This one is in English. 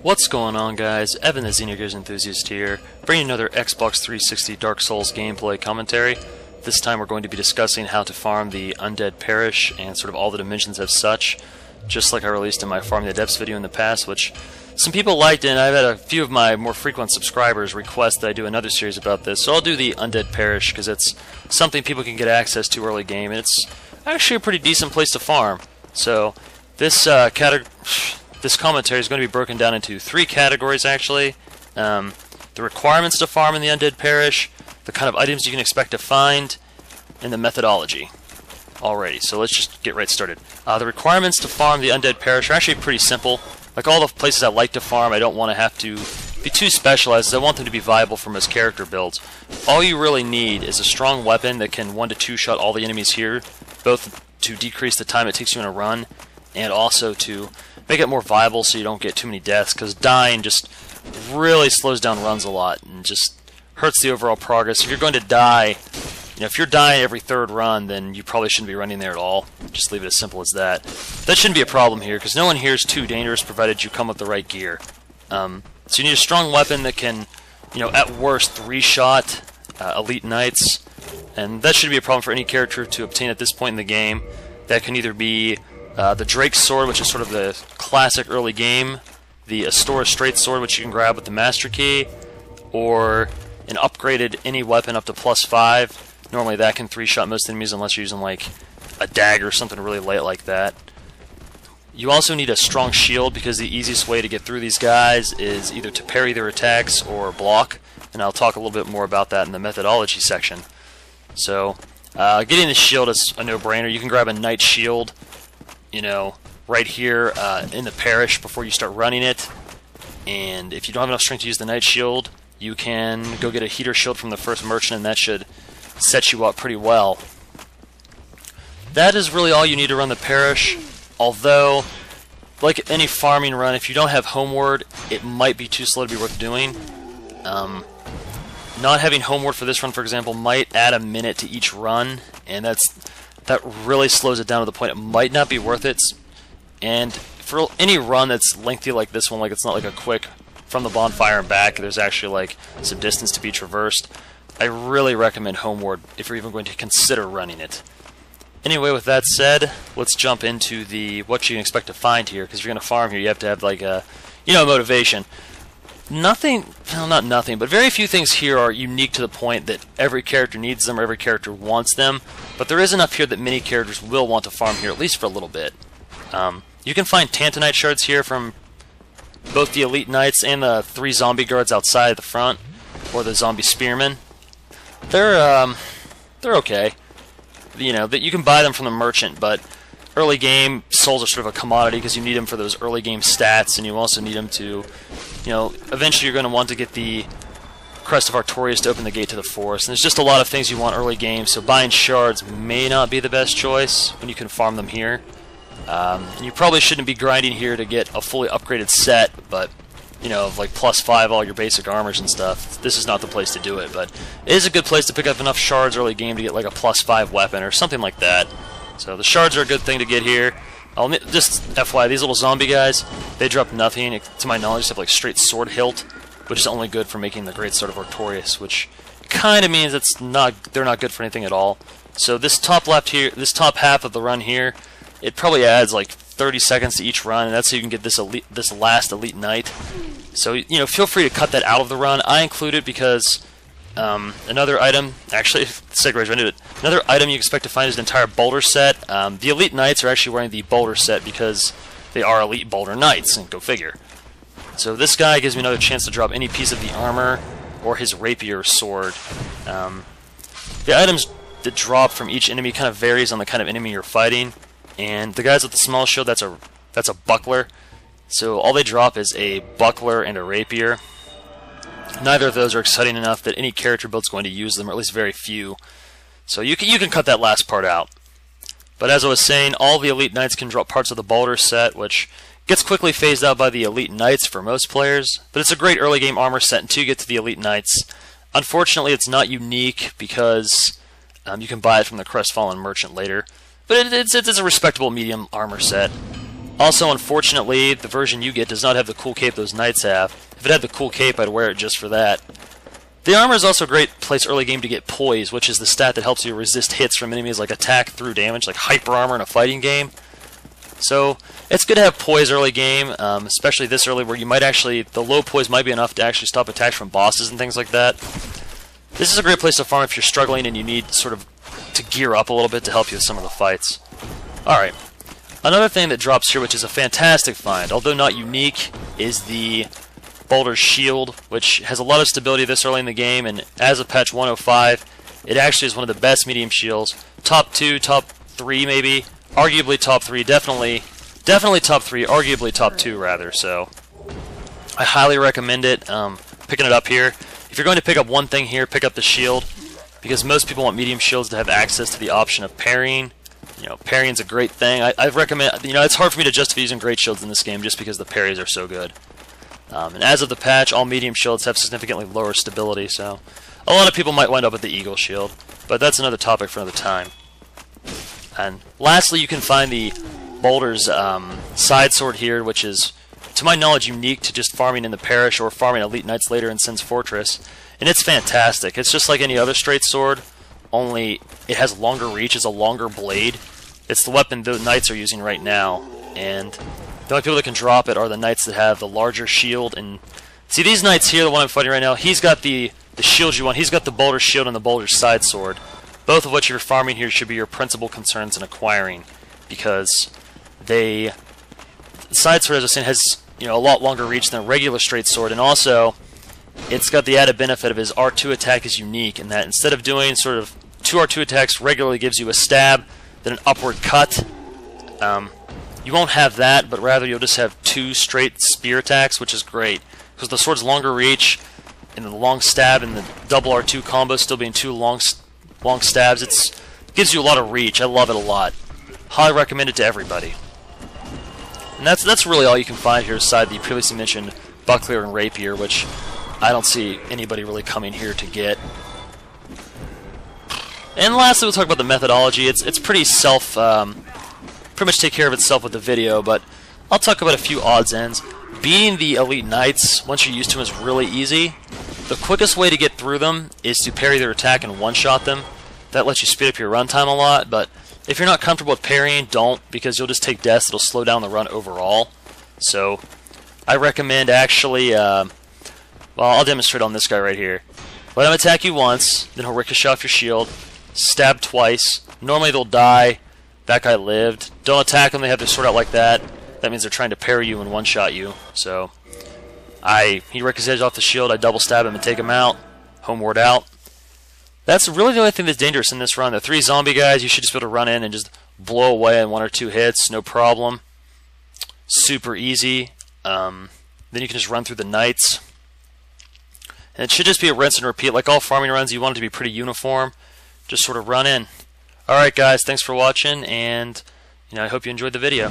What's going on, guys? Evan the Xenogears Enthusiast here, bringing another Xbox 360 Dark Souls gameplay commentary. This time we're going to be discussing how to farm the Undead Parish and sort of all the dimensions as such, just like I released in my Farming the Depths video in the past, which some people liked, and I've had a few of my more frequent subscribers request that I do another series about this, so I'll do the Undead Parish because it's something people can get access to early game, and it's actually a pretty decent place to farm. So this this commentary is going to be broken down into three categories, actually. The requirements to farm in the Undead Parish, the kind of items you can expect to find, and the methodology. Alrighty, so let's just get right started. The requirements to farm the Undead Parish are actually pretty simple. Like all the places I like to farm, I don't want to have to be too specialized, as I want them to be viable for most character builds. All you really need is a strong weapon that can 1 to 2 shot all the enemies here, both to decrease the time it takes you in a run, and also to make it more viable so you don't get too many deaths, because dying just really slows down runs a lot and just hurts the overall progress. If you're going to die, if you're dying every third run, then you probably shouldn't be running there at all. Just leave it as simple as that. That shouldn't be a problem here, because no one here is too dangerous provided you come with the right gear. So you need a strong weapon that can, at worst 3-shot elite knights, and that shouldn't be a problem for any character to obtain at this point in the game. That can either be the Drake's Sword, which is sort of the classic early game, the Astora Straight Sword, which you can grab with the Master Key, or an upgraded any weapon up to +5. Normally that can 3-shot most enemies unless you're using like a dagger or something really light like that. You also need a strong shield, because the easiest way to get through these guys is either to parry their attacks or block, and I'll talk a little bit more about that in the methodology section. So getting the shield is a no-brainer. You can grab a knight shield, right here in the parish before you start running it, and if you don't have enough strength to use the knight shield, you can go get a heater shield from the first merchant, and that should set you up pretty well. That is really all you need to run the parish, although, like any farming run, if you don't have homeward, it might be too slow to be worth doing. Not having homeward for this run, for example, might add a minute to each run, and that really slows it down to the point it might not be worth it. And for any run that's lengthy like this one, like it's not like a quick from the bonfire and back, there's actually like some distance to be traversed, I really recommend homeward if you're even going to consider running it. Anyway, with that said, let's jump into what you can expect to find here, because if you're going to farm here, you have to have like a, motivation. Nothing, well, not nothing, but very few things here are unique to the point that every character needs them or every character wants them, but there is enough here that many characters will want to farm here, at least for a little bit. You can find Tantanite shards here from both the Elite Knights and the 3 zombie guards outside at the front, or the zombie spearmen. They're okay. That you can buy them from the merchant, but early game souls are sort of a commodity because you need them for those early game stats, and you also need them to, eventually you're going to want to get the Crest of Artorias to open the gate to the forest. And there's just a lot of things you want early game, so buying shards may not be the best choice when you can farm them here. You probably shouldn't be grinding here to get a fully upgraded set, but of like +5 all your basic armors and stuff. This is not the place to do it, but it is a good place to pick up enough shards early game to get like a +5 weapon or something like that. So the shards are a good thing to get here. Just FYI, these little zombie guys, they drop nothing. To my knowledge, they have like straight sword hilt, which is only good for making the Great Sword of Artorias, which kind of means they're not good for anything at all. So this top left here, this top half of the run here, it probably adds like 30 seconds to each run, and that's so you can get this last Elite Knight. So, feel free to cut that out of the run. I include it because another item, actually, segues right into it. Another item you expect to find is an entire boulder set. The Elite Knights are actually wearing the boulder set because they are Elite Boulder Knights, and go figure. So this guy gives me another chance to drop any piece of the armor or his rapier or sword. The items that drop from each enemy kind of varies on the kind of enemy you're fighting. And the guys with the small shield, that's a buckler. So all they drop is a buckler and a rapier. Neither of those are exciting enough that any character build's going to use them, or at least very few. So you can cut that last part out. But as I was saying, all the Elite Knights can drop parts of the boulder set, which gets quickly phased out by the Elite Knights for most players. But it's a great early game armor set until you get to the Elite Knights. Unfortunately, it's not unique because you can buy it from the Crestfallen Merchant later. But it's a respectable medium armor set. Also, unfortunately, the version you get does not have the cool cape those knights have. If it had the cool cape, I'd wear it just for that. The armor is also a great place early game to get poise, which is the stat that helps you resist hits from enemies like attack through damage, like hyper armor in a fighting game. So it's good to have poise early game, especially this early where you might actually, the low poise might be enough to actually stop attacks from bosses and things like that. This is a great place to farm if you're struggling and you need sort of to gear up a little bit to help you with some of the fights. Alright, another thing that drops here, which is a fantastic find, although not unique, is the Boulder's Shield, which has a lot of stability this early in the game, and as of patch 105, it actually is one of the best medium shields. Top 2, top 3 maybe, arguably top 3, definitely top 3, arguably top 2 rather, so I highly recommend it, picking it up here. If you're going to pick up one thing here, pick up the shield, because most people want medium shields to have access to the option of parrying. You know, parrying's a great thing. I recommend, you know, it's hard for me to justify using great shields in this game just because the parries are so good. And as of the patch, all medium shields have significantly lower stability, so a lot of people might wind up with the Eagle Shield, but that's another topic for another time. And lastly, you can find the Boulder's side sword here, which is, to my knowledge, unique to just farming in the Parish or farming Elite Knights later in Sin's Fortress, and it's fantastic. It's just like any other straight sword, only it has longer reach, it's a longer blade. It's the weapon the Knights are using right now, and the only people that can drop it are the Knights that have the larger shield. And see, these Knights here, the one I'm fighting right now, he's got the shield you want. He's got the Boulder's Shield and the Boulder's Side Sword. Both of what you're farming here should be your principal concerns in acquiring, because the Side Sword, as I was saying, has, you know, a lot longer reach than a regular straight sword, and also it's got the added benefit of his R2 attack is unique in that instead of doing sort of 2 R2 attacks regularly gives you a stab, then an upward cut. You won't have that, but rather you'll just have 2 straight spear attacks, which is great. Because the sword's longer reach, and the long stab, and the double R2 combo still being 2 long stabs, it gives you a lot of reach. I love it a lot. Highly recommend it to everybody. And that's really all you can find here aside the previously mentioned Buckler and Rapier, which I don't see anybody really coming here to get. And lastly, we'll talk about the methodology. It's pretty pretty much take care of itself with the video, but I'll talk about a few odds ends. Beating the Elite Knights, once you're used to them, is really easy. The quickest way to get through them is to parry their attack and one-shot them. That lets you speed up your runtime a lot, but if you're not comfortable with parrying, don't, because you'll just take deaths. It'll slow down the run overall. So I recommend actually, well, I'll demonstrate on this guy right here. Let him attack you once, then he'll ricochet off your shield, stab twice. Normally they'll die. That guy lived. Don't attack them, they have their sword out like that. That means they're trying to parry you and one-shot you. So, he ricochets off the shield, I double stab him and take him out. Homeward out. That's really the only thing that's dangerous in this run. The 3 zombie guys, you should just be able to run in and just blow away in 1 or 2 hits, no problem. Super easy. Then you can just run through the Knights. And it should just be a rinse and repeat. Like all farming runs, you want it to be pretty uniform. Just sort of run in. Alright guys, thanks for watching, and I hope you enjoyed the video.